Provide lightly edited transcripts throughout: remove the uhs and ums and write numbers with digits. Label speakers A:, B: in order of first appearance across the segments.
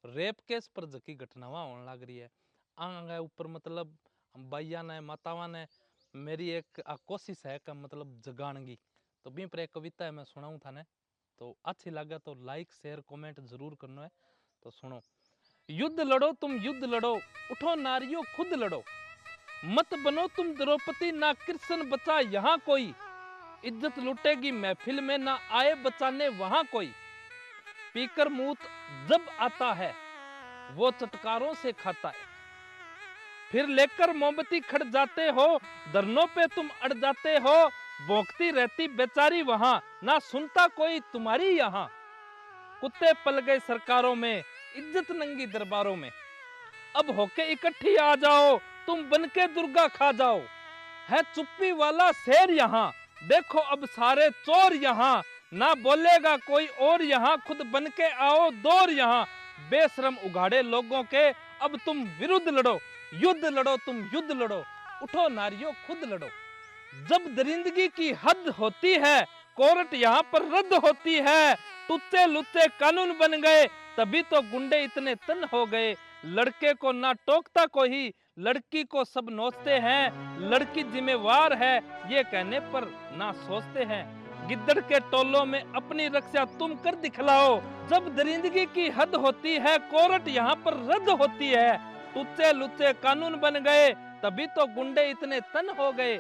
A: Rape case पर जकी घटनावां होने लग रही है आगे ऊपर मतलब भाइया ने मातावा ने मेरी एक कोशिश है कि मतलब जगानगी तो भी पर एक कविता है मैं सुनाऊं था ने तो अच्छी लगे तो लाइक शेयर कमेंट जरूर करना है। तो सुनो। युद्ध लड़ो तुम युद्ध लड़ो, उठो नारियों खुद लड़ो, मत बनो तुम द्रौपदी ना कृष्ण बचा यहाँ कोई, इज्जत लुटेगी महफिल में ना आए बचाने वहां कोई, पीकर मूत जब आता है वो चटकारों से खाता है, फिर लेकर मोमबत्ती खड़ जाते हो, धरनों पे तुम अड़ जाते हो, भोंकती रहती बेचारी वहां ना सुनता कोई तुम्हारी यहाँ, कुत्ते पल गए सरकारों में इज्जत नंगी दरबारों में, अब होके इकट्ठी आ जाओ तुम बनके दुर्गा खा जाओ, है चुप्पी वाला शेर यहाँ, देखो अब सारे चोर यहाँ, ना बोलेगा कोई और यहाँ, खुद बनके आओ दौर यहाँ, बेशरम उगाड़े लोगों के अब तुम विरुद्ध लड़ो, युद्ध लड़ो तुम युद्ध लड़ो, उठो नारियों खुद लड़ो। जब दरिंदगी की हद होती है कोर्ट यहाँ पर रद्द होती है, टुच्चे लुच्चे कानून बन गए तभी तो गुंडे इतने तन हो गए, लड़के को ना टोकता कोई लड़की को सब नोचते हैं, लड़की जिम्मेवार है ये कहने पर ना सोचते हैं, गिद्दड़ के टोलों में अपनी रक्षा तुम कर दिखलाओ, जब दरिंदगी की हद होती है कोर्ट यहाँ पर रद्द होती है, टुच्चे लुच्चे कानून बन गए तभी तो गुंडे इतने तन हो गए,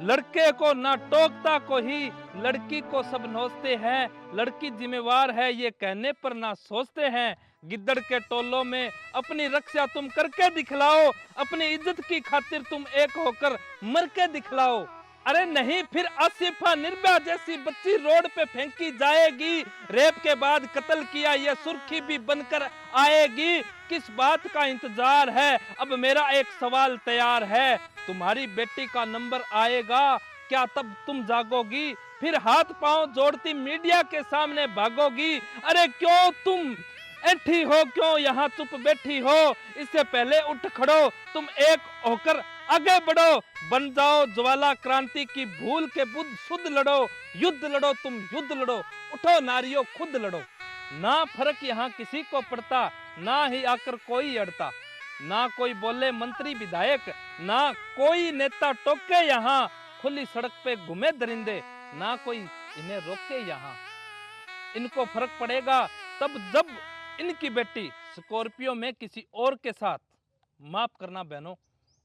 A: लड़के को ना टोकता कोई लड़की को सब नोचते हैं, लड़की जिम्मेवार है ये कहने पर ना सोचते हैं, गिद्दड़ के टोलों में अपनी रक्षा तुम करके दिखलाओ, अपनी इज्जत की खातिर तुम एक होकर मर के दिखलाओ। अरे नहीं फिर आसिफा निर्भया जैसी बच्ची रोड पे फेंकी जाएगी, रेप के बाद कत्ल किया ये सुर्खी भी बनकर आएगी, किस बात का इंतजार है अब मेरा एक सवाल तैयार है, तुम्हारी बेटी का नंबर आएगा क्या तब तुम जागोगी, फिर हाथ पांव जोड़ती मीडिया के सामने भागोगी, अरे क्यों तुम ऐठी हो, क्यों यहाँ चुप बैठी हो, इससे पहले उठ खड़ो तुम एक होकर आगे बढ़ो, बन जाओ ज्वाला क्रांति की भूल के बुद्ध शुद्ध लड़ो, युद्ध लड़ो तुम युद्ध लड़ो, उठो नारियों खुद लड़ो। ना फर्क यहाँ किसी को पड़ता ना ही आकर कोई अड़ता, ना कोई बोले मंत्री विधायक ना कोई नेता टोके, यहाँ खुली सड़क पे घूमे दरिंदे ना कोई इन्हें रोके, यहाँ इनको फर्क पड़ेगा तब जब इनकी बेटी स्कॉर्पियो में किसी और के साथ, माफ करना बहनों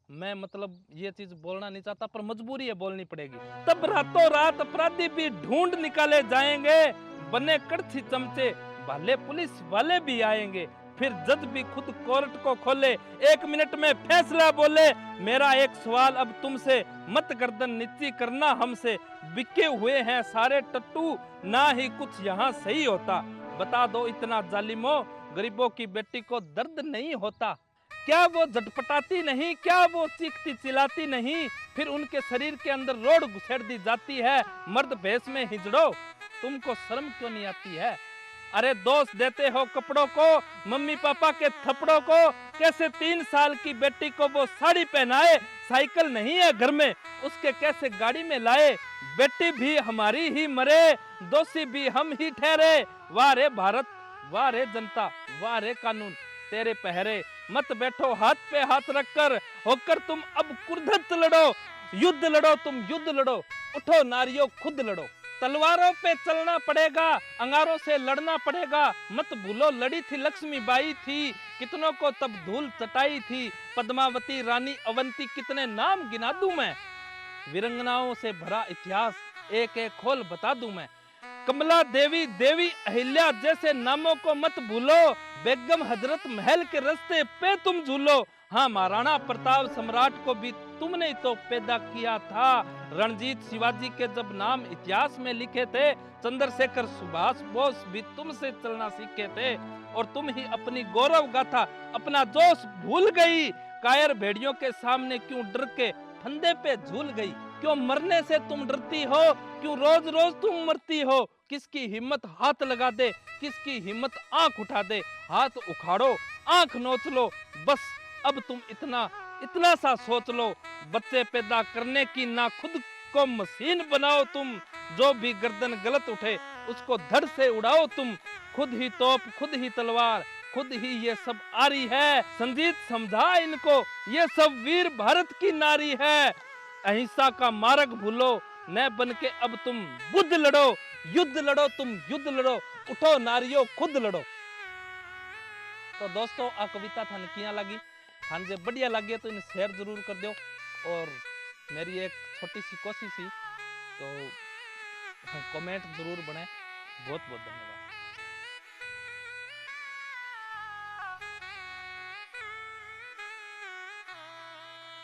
A: मैं मतलब ये चीज बोलना नहीं चाहता पर मजबूरी है बोलनी पड़ेगी, तब रातों रात अपराधी भी ढूंढ निकाले जाएंगे, बने कड़छी चमचे भाले पुलिस वाले भी आएंगे, फिर जज भी खुद कोर्ट को खोले, 1 मिनट में फैसला बोले, मेरा एक सवाल अब तुमसे, मत गर्दन नीची करना हमसे, बिके हुए हैं सारे टट्टू ना ही कुछ यहाँ सही होता, बता दो इतना जालिमो गरीबों की बेटी को दर्द नहीं होता, क्या वो झटपटाती नहीं, क्या वो चीखती चिल्लाती नहीं, फिर उनके शरीर के अंदर रोड घुसेड़ दी जाती है, मर्द भेष में हिजड़ो तुमको शर्म क्यों नहीं आती है, अरे दोस्त देते हो कपड़ों को मम्मी पापा के थपड़ों को, कैसे 3 साल की बेटी को वो साड़ी पहनाए, साइकिल नहीं है घर में उसके कैसे गाड़ी में लाए, बेटी भी हमारी ही मरे दोषी भी हम ही ठहरे, वाह रे भारत वाह रे जनता वाह रे कानून तेरे पहरे, मत बैठो हाथ पे हाथ रखकर होकर तुम अब कुर्धत लड़ो, युद्ध लड़ो तुम युद्ध लड़ो, उठो नारियों खुद लड़ो, तलवारों पे चलना पड़ेगा अंगारों से लड़ना पड़ेगा, मत भूलो लड़ी थी लक्ष्मीबाई थी, कितनों को तब धूल चटाई थी, पद्मावती रानी अवंती कितने नाम गिना दूं मैं, वीरंगनाओं से भरा इतिहास एक एक खोल बता दूं मैं, कमला देवी देवी अहिल्या जैसे नामों को मत भूलो, बेगम हजरत महल के रास्ते पे तुम झूलो, हाँ महाराणा प्रताप सम्राट को भी तुमने ही तो पैदा किया था, रणजीत शिवाजी के जब नाम इतिहास में लिखे थे, चंद्रशेखर सुभाष बोस भी तुमसे चलना सीखे थे, और तुम ही अपनी गौरव गाथा अपना जोश भूल गई, कायर भेड़ियों के सामने क्यों डर के फंदे पे झूल गई, क्यों मरने से तुम डरती हो, क्यों रोज रोज तुम मरती हो, किसकी हिम्मत हाथ लगा दे, किसकी हिम्मत आंख उठा दे, हाथ उखाड़ो आंख नोच लो, बस अब तुम इतना इतना सा सोच लो, बच्चे पैदा करने की ना खुद को मशीन बनाओ तुम, जो भी गर्दन गलत उठे उसको धड़ से उड़ाओ तुम, खुद ही तोप खुद ही तलवार खुद ही ये सब आरी है। संजीत समझा इनको, ये सब वीर भारत की नारी है। अहिंसा का मार्ग भूलो, न बन के अब तुम बुद्ध लड़ो। युद्ध लड़ो तुम, युद्ध लड़ो, उठो नारियों खुद लड़ो। तो दोस्तों आ कविता थाने किया लगी, थाने जे बढ़िया लगी तो इन्हें शेयर जरूर कर दो। और मेरी एक छोटी सी कोशिश ही तो कमेंट जरूर बने। बहुत बहुत धन्यवाद।